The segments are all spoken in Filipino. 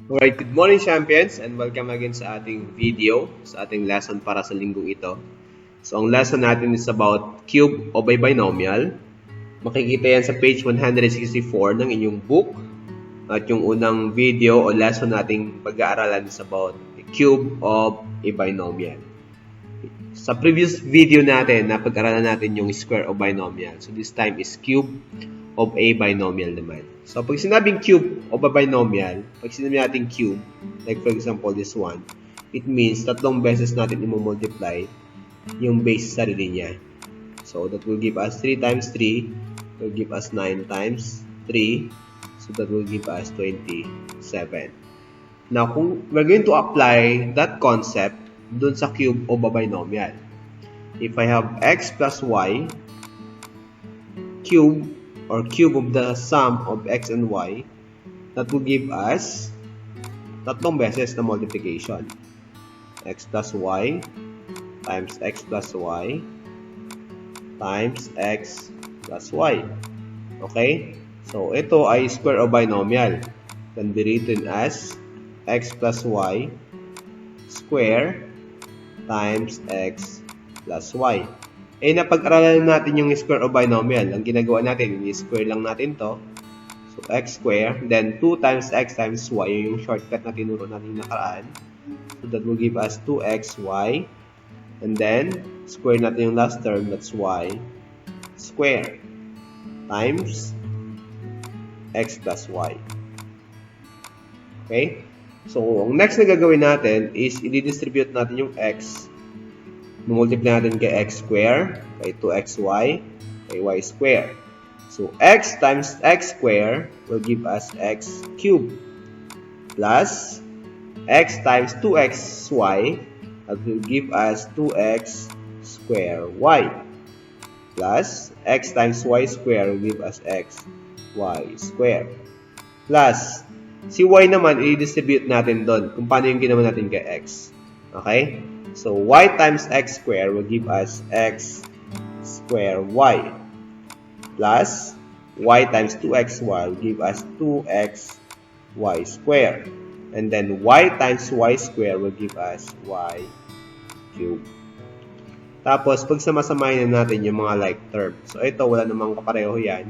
Alright, good morning champions and welcome again sa ating video, sa ating lesson para sa linggong ito. So ang lesson natin is about cube o binomial. Makikita yan sa page 164 ng inyong book. At yung unang video o lesson nating pag-aaralan is about the cube of a binomial. Sa previous video natin, napag-aralan natin yung square of binomial. So this time is cube of a binomial naman. So, pag sinabing cube of a binomial, pag sinabi natin cube, like for example this one, it means tatlong beses natin i-multiply yung base sa sarili niya. So, that will give us 3 times 3, will give us 9 times 3, so that will give us 27. Now, kung we're going to apply that concept dun sa cube of a binomial, if I have x plus y, cube or cube of the sum of x and y, that will give us tatlong beses na multiplication. X plus y times x plus y times x plus y. Okay? So, ito ay square of binomial. Can be written as x plus y square times x plus y. Eh, napag-aralan natin yung square of binomial. Ang ginagawa natin, i-square lang natin to. So, x square, then 2 times x times y, yung shortcut na tinuro natin nakaraan. So, that will give us 2xy. And then, square natin yung last term, that's y square times x plus y. Okay? So, ang next na gagawin natin is i-distribute natin yung x. Multiply natin kay x square, kay 2xy, kay y square. So, x times x square will give us x cube plus x times 2xy that will give us 2x square y plus x times y square will give us x y square plus si y naman i-distribute natin doon kung paano yung ginawa natin kay x. Okay? So, y times x square will give us x square y plus y times 2xy will give us 2x y square. And then y times y square will give us y cube. Tapos, pag samasamahin na natin yung mga like term. So, ito, wala namang kapareho yan.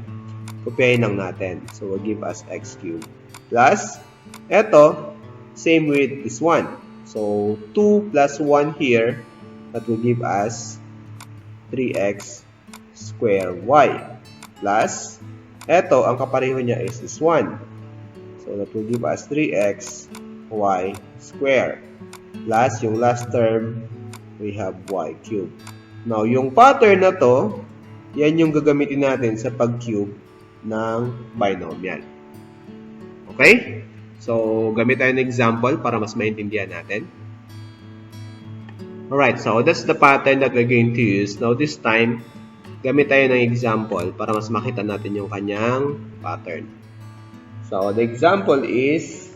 Kopyahin lang natin. So, will give us x cube. Plus, ito, same with this one. So, 2 plus 1 here, that will give us 3x square y. Plus, eto, ang kapareho niya is this one. So, that will give us 3x y square. Plus, yung last term, we have y cube. Now, yung pattern na to, yan yung gagamitin natin sa pag-cube ng binomial. Okay? So, gamit tayo ng example para mas maintindihan natin. Alright, so that's the pattern that we're going to use. Now, this time, gamit tayo ng example para mas makita natin yung kanyang pattern. So, the example is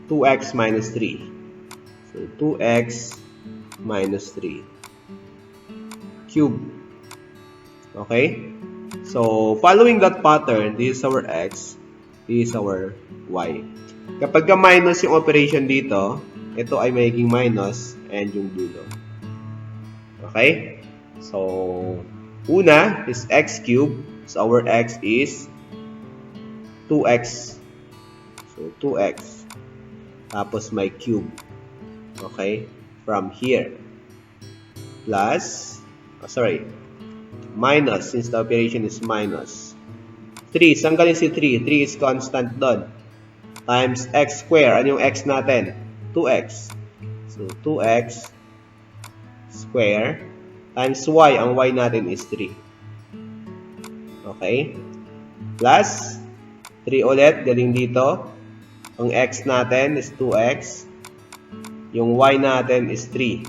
2x minus 3. So, 2x minus 3 cube. Okay? So, following that pattern, this is our x, this is our y. Kapag minus yung operation dito, ito ay magiging minus and yung dulo. Okay? So, una is x cube. So, our x is 2x. So, 2x. Tapos may cube. Okay? From here. Plus, minus, since the operation is minus. 3. Saan galing si 3? 3 is constant doon. Times x square. Ano yung x natin? 2x. So, 2x square times y. Ang y natin is 3. Okay? Plus, 3 ulit. Galing dito. Ang x natin is 2x. Yung y natin is 3.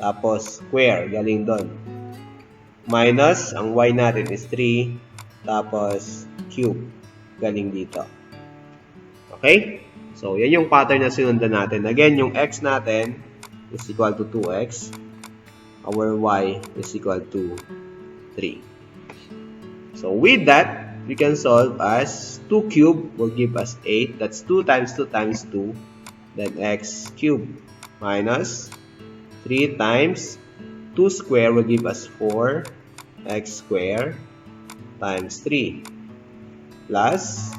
Tapos, square. Galing doon. Minus, ang y natin is 3. Tapos, cube. Galing dito. Okay? So, yan yung pattern na sinundan natin. Again, yung x natin is equal to 2x. Our y is equal to 3. So, with that, we can solve as 2 cubed will give us 8. That's 2 times 2 times 2. Then x cubed minus 3 times 2 square will give us 4. X square times 3 plus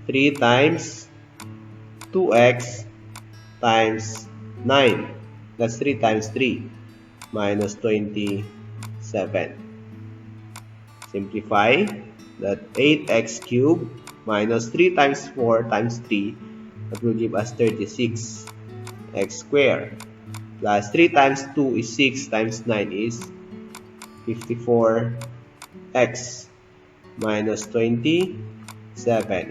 3 times 2x times 9. That's 3 times 3 minus 27. Simplify that 8x cubed minus 3 times 4 times 3, that will give us 36. X squared plus 3 times 2 is 6 times 9 is 54x minus 27.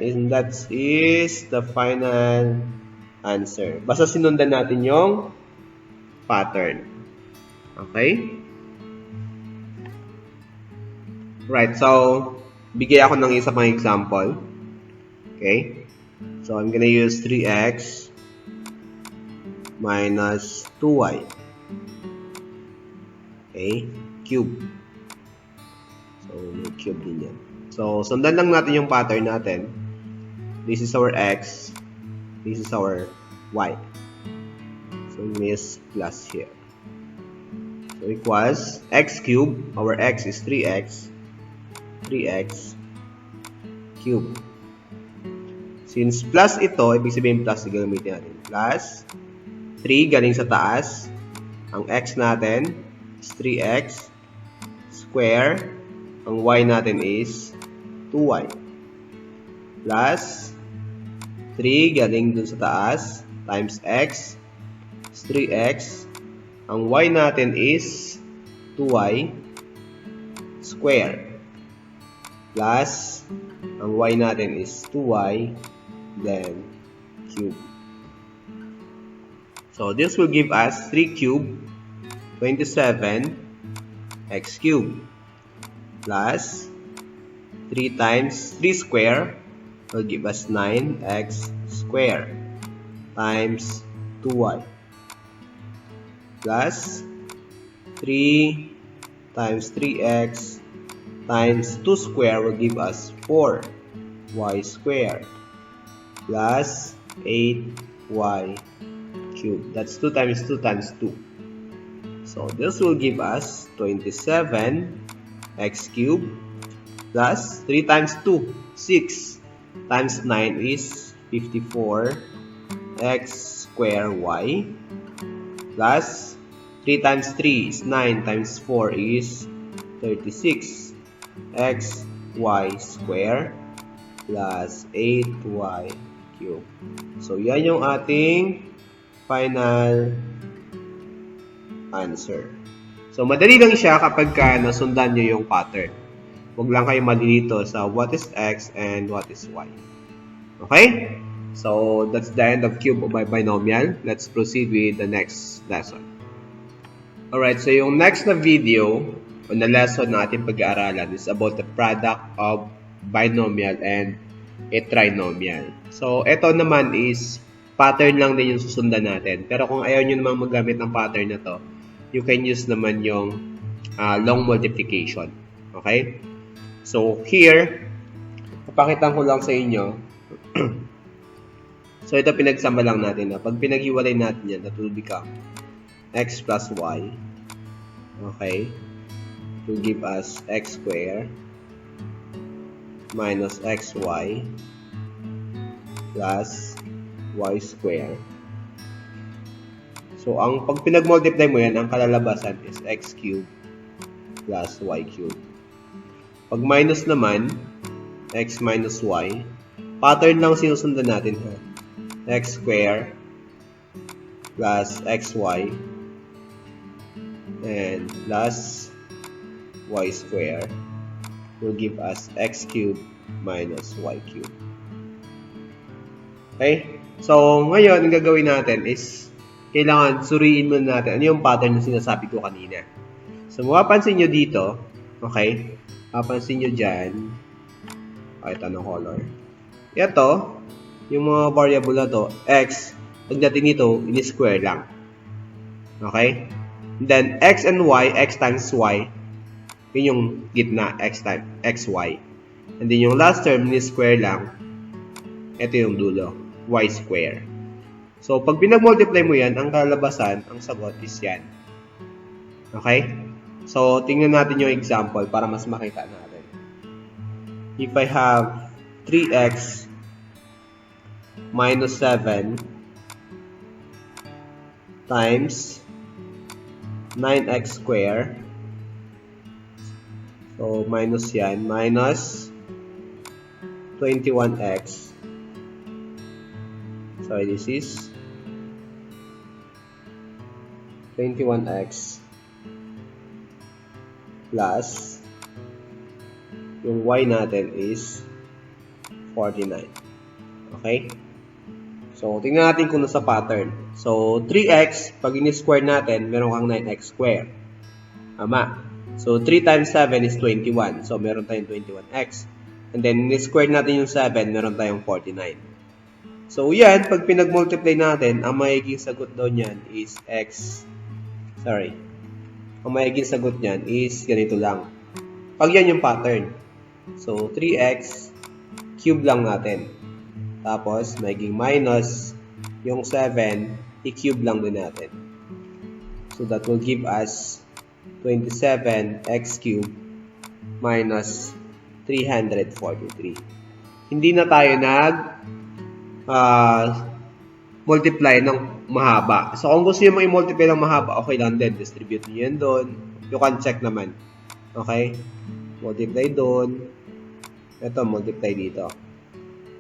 And that is the final answer. Basta sinundan natin yung pattern. Okay? Right, so bigay ako ng isa pang example. Okay? So I'm gonna use 3x minus 2y. Okay? Cube. So, may cube din yan. So, sundan lang natin yung pattern natin. This is our x. This is our y. So, we use plus here. So, equals x cubed. Our x is 3x. 3x cubed. Since plus ito, ibig sabihin plus, gagamitin natin. Plus 3 galing sa taas. Ang x natin is 3x square. Ang y natin is 2y. Plus 3 galing dun sa taas times x is 3x. Ang y natin is 2y square. Plus ang y natin is 2y then cube. So this will give us 3 cubed 27 x cubed plus 3 times 3 square will give us 9x square times 2y plus 3 times 3x times 2 square will give us 4y square plus 8y cubed. That's 2 times 2 times 2. So this will give us 27x cubed plus 3 times 2, 6 times 9 is 54x square y plus 3 times 3 is 9 times 4 is 36 x y square plus 8y cube. So, yan yung ating final answer. So, madali lang siya kapag nasundan nyo yung pattern. Huwag lang kayo malilito sa what is x and what is y. Okay? So, that's the end of cube by binomial. Let's proceed with the next lesson. Alright, so yung next na video o na lesson na ating pag-aaralan is about the product of binomial and a trinomial. So, ito naman is pattern lang din yung susundan natin. Pero kung ayaw nyo naman magamit ng pattern na to, you can use naman yung long multiplication. Okay? So, here, papakita ko lang sa inyo. So, ito pinagsama lang natin. Pag pinaghiwalay natin yan, that will become x plus y. Okay? It will give us x squared minus xy plus y squared. So, pag pinag-multiply mo yan, ang kalalabasan is x cubed plus y cubed. Pag minus naman, x minus y, pattern lang sinusundan natin ha. X squared plus xy and plus y squared will give us x cubed minus y cubed. Okay? So, ngayon, ang gagawin natin is kailangan suriin muna natin ano yung pattern na sinasabi ko kanina. So, mapapansin nyo dito, okay? Mapapansin nyo dyan, ito ng color. Ito, yung mga variable na to, x, pagdating nito, in-square lang. Okay? Then, x and y, x times y, yun yung gitna, x times xy. And then yung last term, ni-square lang. Ito yung dulo, y square. So, pag pinag-multiply mo yan, ang kalabasan, ang sagot is yan. Okay? So, tingnan natin yung example para mas makita natin. If I have 3x minus 7 times 9x square, so minus yan, minus 21x. Sorry, this is 21x plus yung y natin is 49. Okay? So, tingnan natin kung nasa pattern. So, 3x, pag in-square natin, meron kang 9x square. Tama. So, 3 times 7 is 21. So, meron tayong 21x. And then, in-square natin yung 7, meron tayong 49. So, yan, pag pinag-multiply natin, ang magiging sagot daw niyan is ang magiging sagot niyan is ganito lang. Pag yan yung pattern. So, 3x, cube lang natin. Tapos, magiging minus yung 7, i-cube lang din natin. So, that will give us 27x cube minus 343. Hindi na tayo multiply ng mahaba. So, kung gusto nyo i-multiply ng mahaba, okay lang din. Distribute nyo yan doon. You can check naman. Okay? Multiply doon. Ito, multiply dito.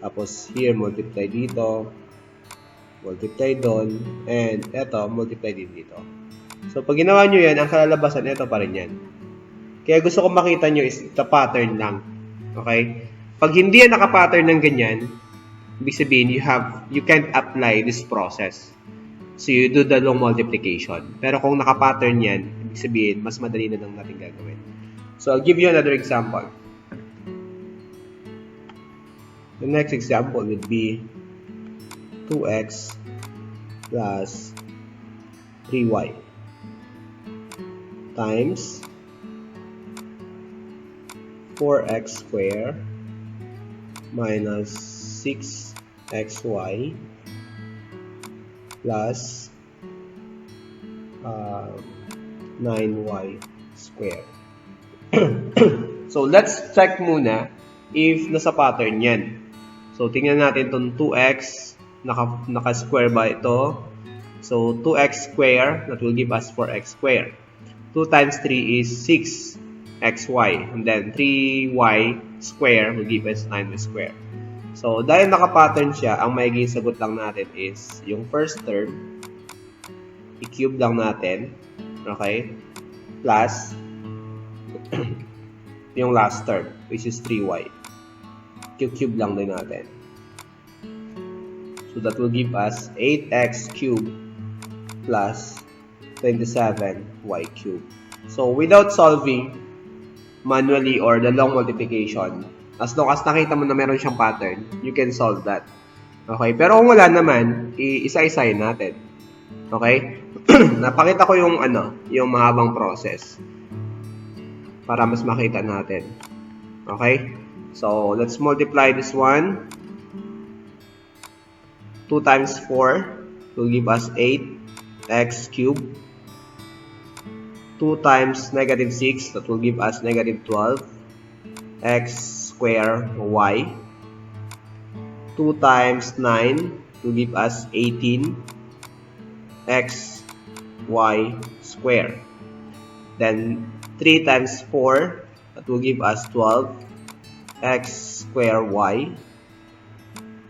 Tapos, here, multiply dito. Multiply doon. And, ito, multiply din dito. So, pag ginawa nyo yan, ang kalalabasan, ito pa rin yan. Kaya gusto ko makita nyo is the pattern lang. Okay? Pag hindi yan nakapattern ng ganyan, ibig sabihin, you can't apply this process. So, you do the long multiplication. Pero kung nakapattern yan, ibig sabihin, mas madali na lang natin gagawin. So, I'll give you another example. The next example would be 2x plus 3y times 4x squared minus 6xy plus 9y squared. So, let's check muna if nasa pattern yan. So, tingnan natin itong 2x, naka-square ba ito? So, 2x squared, that will give us 4x squared. 2 times 3 is 6xy. And then, 3y squared will give us 9y squared. So, dahil naka-pattern siya, ang magiging sagot lang natin is yung first term, i-cube lang natin, okay, plus yung last term, which is 3y. Cube lang din natin. So, that will give us 8x cubed plus 27y cubed. So, without solving manually or the long multiplication, as long as nakita mo na meron siyang pattern, you can solve that. Okay? Pero kung wala naman, isa-isahin natin. Okay? Napakita ko yung yung mahabang process para mas makita natin. Okay? So, let's multiply this one. 2 times 4 will give us 8x cubed. 2 times negative 6, that will give us negative 12 x squared y. 2 times 9 will give us 18 x y squared. Then 3 times 4, that will give us 12 x squared y.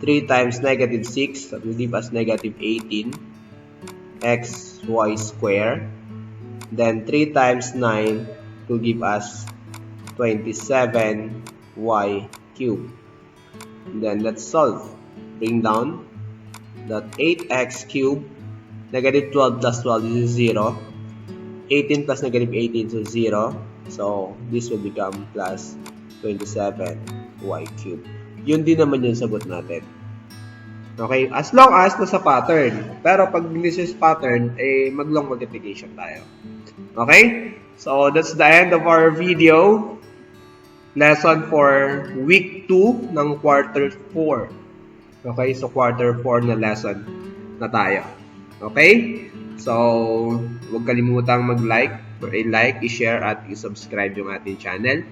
3 times negative 6, that will give us negative 18 x y squared. Then 3 times 9 will give us 27 y cubed. Then let's solve. Bring down that 8x cubed, negative 12 plus 12 is 0. 18 plus negative 18 is 0. So this will become plus 27y cubed. Yun din naman yung sagot natin. Okay? As long as nasa pattern. Pero pag this is pattern, mag-long multiplication tayo. Okay? So, that's the end of our video. lesson for week 2 ng quarter 4. Okay, so quarter 4 na lesson na tayo. Okay? So, huwag kalimutang mag-like, i-share, at i-subscribe yung ating channel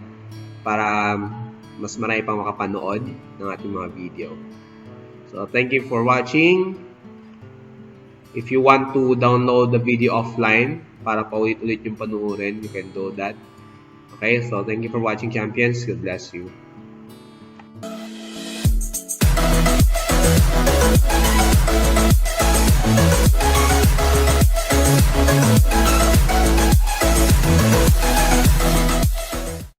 para mas marami pang makapanood ng ating mga video. So, thank you for watching. If you want to download the video offline para paulit-ulit yung panuorin, you can do that. Okay, so thank you for watching, champions. God bless you.